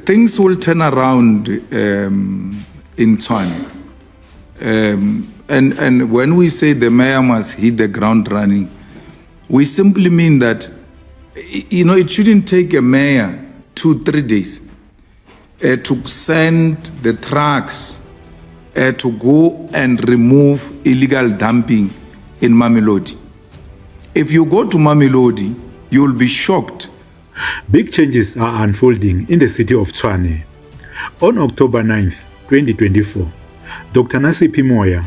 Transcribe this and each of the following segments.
Things will turn around in Tshwane. And when we say the mayor must hit the ground running, we simply mean that, it shouldn't take a mayor 2-3 days to send the trucks to go and remove illegal dumping in Mamelodi. If you go to Mamelodi, you will be shocked. Big changes are unfolding in the city of Tshwane. On October 9th, 2024, Dr. Nasiphi Moya,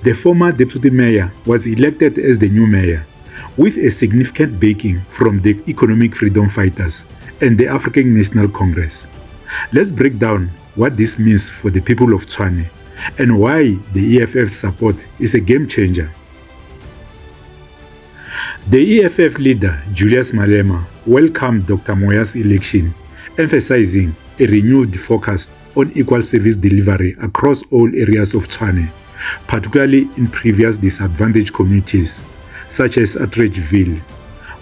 the former deputy mayor, was elected as the new mayor, with a significant backing from the economic freedom fighters and the African National Congress. Let's break down what this means for the people of Tshwane and why the EFF's support is a game changer. The EFF leader, Julius Malema, welcomed Dr. Moya's election, emphasizing a renewed focus on equal service delivery across all areas of Tshwane, particularly in previous disadvantaged communities such as Atteridgeville,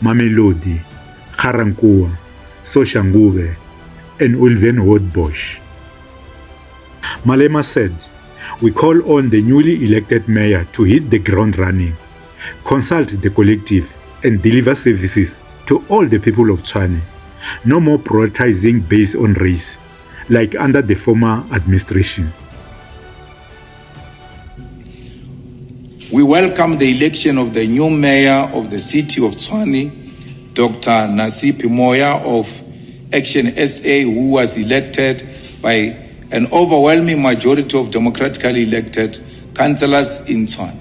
Mamelodi, Ga-Rankuwa, Soshanguve, and Ulvenhout-Bosch. Malema said, "We call on the newly elected mayor to hit the ground running, consult the collective, and deliver services to all the people of Tshwane. No more prioritizing based on race, like under the former administration." We welcome the election of the new mayor of the city of Tshwane, Dr. Nasiphi Moya of Action SA, who was elected by an overwhelming majority of democratically elected councillors in Tshwane.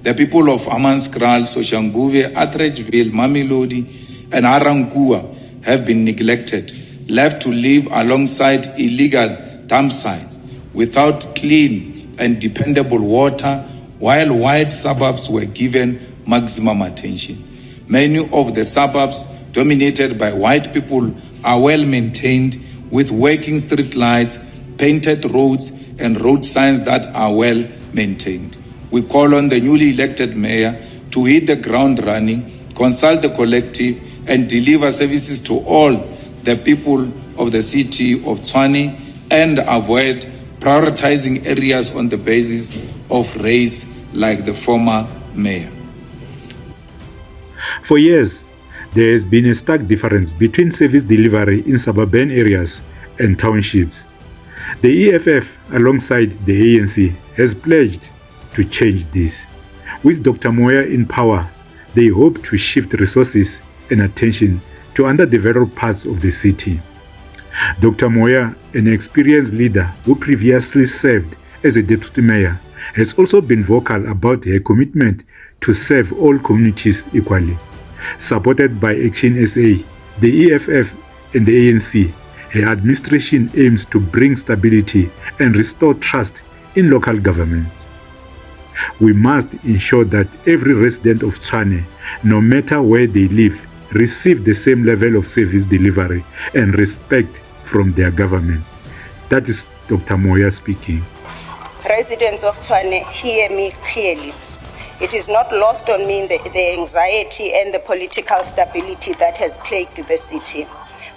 The people of Hammanskraal, Soshanguve, Atteridgeville, Mamelodi, and Ga-Rankuwa have been neglected, left to live alongside illegal dump sites without clean and dependable water, while white suburbs were given maximum attention. Many of the suburbs dominated by white people are well maintained with working street lights, painted roads, and road signs that are well maintained. We call on the newly elected mayor to hit the ground running, consult the collective, and deliver services to all the people of the city of Tshwane and avoid prioritizing areas on the basis of race like the former mayor. For years, there has been a stark difference between service delivery in suburban areas and townships. The EFF, alongside the ANC, has pledged to change this. With Dr. Moya in power, they hope to shift resources and attention to underdeveloped parts of the city. Dr. Moya, an experienced leader who previously served as a deputy mayor, has also been vocal about her commitment to serve all communities equally. Supported by Action SA, the EFF, and the ANC, her administration aims to bring stability and restore trust in local government. We must ensure that every resident of Tshwane, no matter where they live, receive the same level of service delivery and respect from their government. That is Dr. Moya speaking. Residents of Tshwane, hear me clearly. It is not lost on me the anxiety and the political stability that has plagued the city.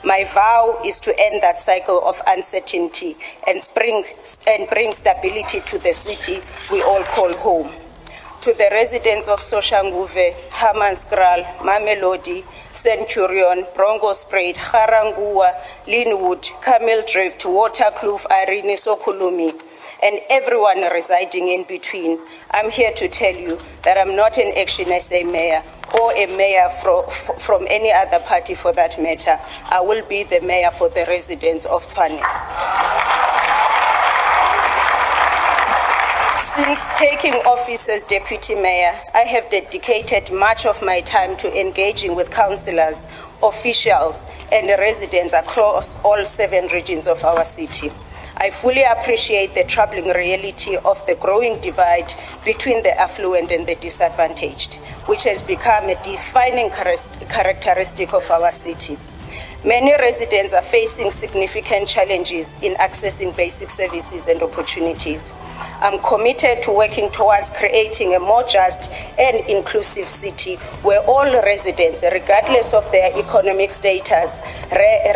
My vow is to end that cycle of uncertainty and bring stability to the city we all call home. To the residents of Soshanguve, Hammanskraal, Mamelodi, Centurion, Brongospruit, Ga-Rankuwa, Linwood, Camel Drift, Waterkloof, Irene, Sokhulumi, and everyone residing in between, I'm here to tell you that I'm not an Action SA mayor or a mayor from any other party for that matter. I will be the mayor for the residents of Tshwane. Since taking office as deputy mayor, I have dedicated much of my time to engaging with councillors, officials, and residents across all 7 regions of our city. I fully appreciate the troubling reality of the growing divide between the affluent and the disadvantaged, which has become a defining characteristic of our city. Many residents are facing significant challenges in accessing basic services and opportunities. I'm committed to working towards creating a more just and inclusive city where all residents, regardless of their economic status,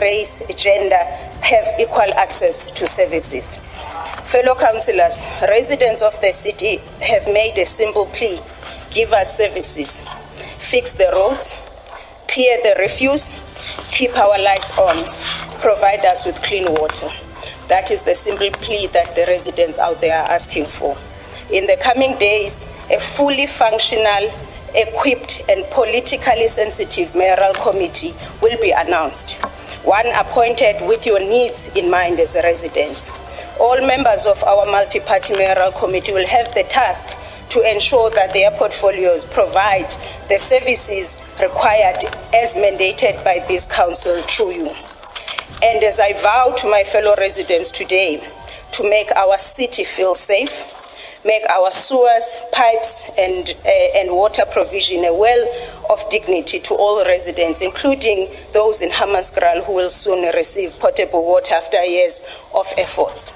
race, gender, have equal access to services. Fellow councillors, residents of the city have made a simple plea: give us services, fix the roads, clear the refuse, keep our lights on, provide us with clean water. That is the simple plea that the residents out there are asking for. In the coming days, a fully functional, equipped and politically sensitive mayoral committee will be announced, one appointed with your needs in mind as residents. All members of our multi-party mayoral committee will have the task to ensure that their portfolios provide the services required as mandated by this council through you. And as I vow to my fellow residents today to make our city feel safe, make our sewers, pipes and water provision a well of dignity to all residents, including those in Hammanskraal who will soon receive potable water after years of efforts.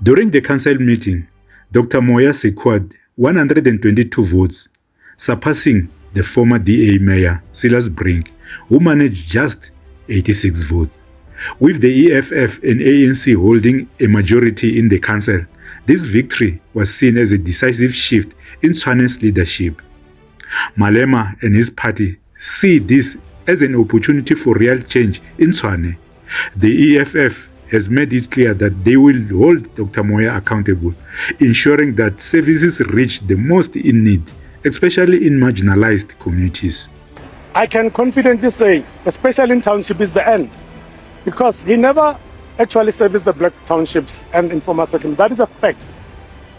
During the council meeting, Dr. Moya secured 122 votes, surpassing the former DA mayor, Silas Brink, who managed just 86 votes. With the EFF and ANC holding a majority in the council, this victory was seen as a decisive shift in Tshwane's leadership. Malema and his party see this as an opportunity for real change in Tshwane. The EFF has made it clear that they will hold Dr. Moya accountable, ensuring that services reach the most in need, especially in marginalized communities. I can confidently say, especially in township, is the end, because he never actually serviced the black townships and informal settlement. That is a fact.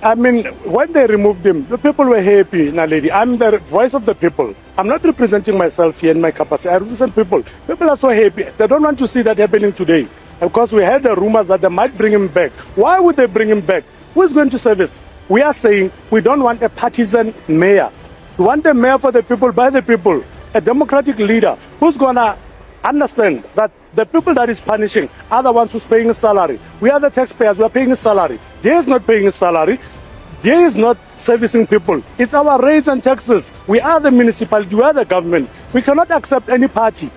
I mean, when they removed him, the people were happy, Naledi. I'm the voice of the people. I'm not representing myself here in my capacity. I represent people. People are so happy. They don't want to see that happening today. Because we heard the rumors that they might bring him back. Why would they bring him back? Who is going to service? We are saying we don't want a partisan mayor. We want a mayor for the people, by the people. A democratic leader who's going to understand that the people that is punishing are the ones who's paying his salary. We are the taxpayers, we are paying his salary. They is not paying his salary. They is not servicing people. It's our rates and taxes. We are the municipality, we are the government. We cannot accept any party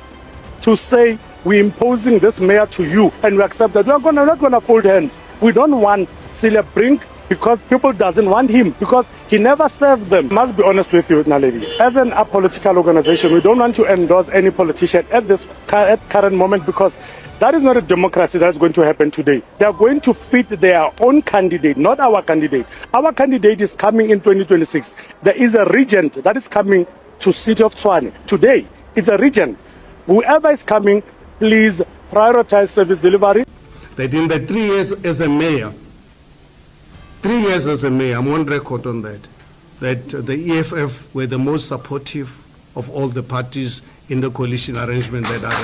to say we're imposing this mayor to you and we accept that. We're not going to fold hands. We don't want Silas Brink because people doesn't want him, because he never served them. I must be honest with you, Naledi. As an apolitical organization, we don't want to endorse any politician at current moment, because that is not a democracy that is going to happen today. They are going to fit their own candidate, not our candidate. Our candidate is coming in 2026. There is a regent that is coming to city of Tshwane. Today, it's a regent. Whoever is coming, please prioritize service delivery. That in the 3 years as a mayor, 3 years as a mayor, I'm on record on that the EFF were the most supportive of all the parties in the coalition arrangement that are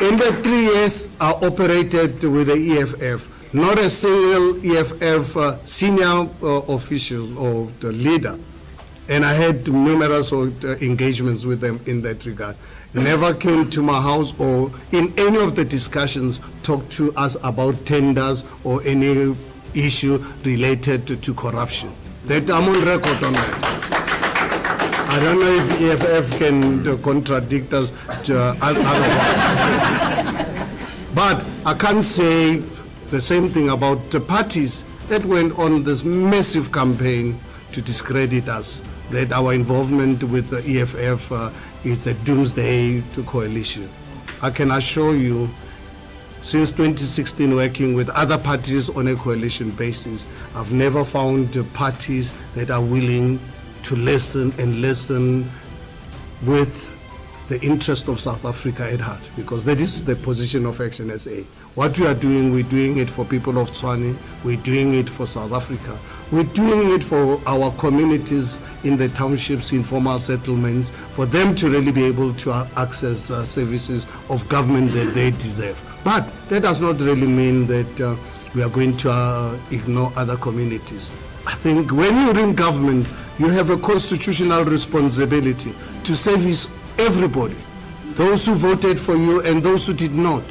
there. In the 3 years I operated with the EFF, not a single EFF senior official or the leader, and I had numerous engagements with them in that regard, never came to my house or in any of the discussions talked to us about tenders or any issue related to corruption. That I'm on record on that. I don't know if EFF can contradict us otherwise. But I can't say the same thing about the parties that went on this massive campaign to discredit us, that our involvement with the EFF is a doomsday to coalition. I can assure you, since 2016 working with other parties on a coalition basis, I've never found parties that are willing to listen with the interest of South Africa at heart, because that is the position of Action SA. What we are doing, we're doing it for people of Tshwane, we're doing it for South Africa, we're doing it for our communities in the townships, informal settlements, for them to really be able to access services of government that they deserve. But that does not really mean that we are going to ignore other communities. I think when you're in government, you have a constitutional responsibility to service everybody. those who voted for you and those who did not.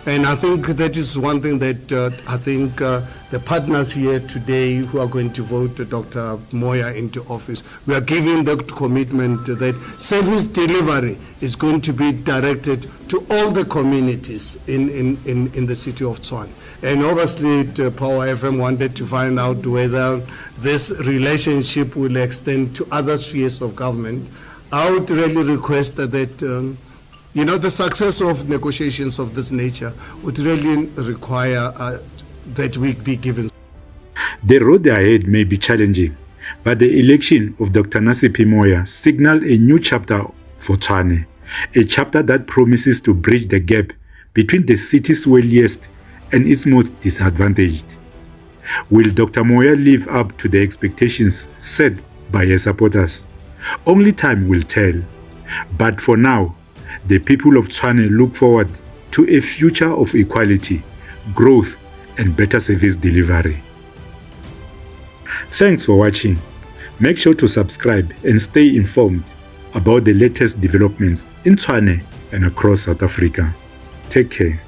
And I think that is one thing that the partners here today who are going to vote Dr. Moya into office, we are giving the commitment that service delivery is going to be directed to all the communities in the city of Tshwane. And obviously, Power FM wanted to find out whether this relationship will extend to other spheres of government. I would really request that the success of negotiations of this nature would really require that we be given. The road ahead may be challenging, but the election of Dr. Nasiphi Moya signaled a new chapter for Tshwane, a chapter that promises to bridge the gap between the city's wealthiest and its most disadvantaged. Will Dr. Moya live up to the expectations set by her supporters? Only time will tell. But for now, the people of Tshwane look forward to a future of equality, growth, and better service delivery. Thanks for watching. Make sure to subscribe and stay informed about the latest developments in Tshwane and across South Africa. Take care.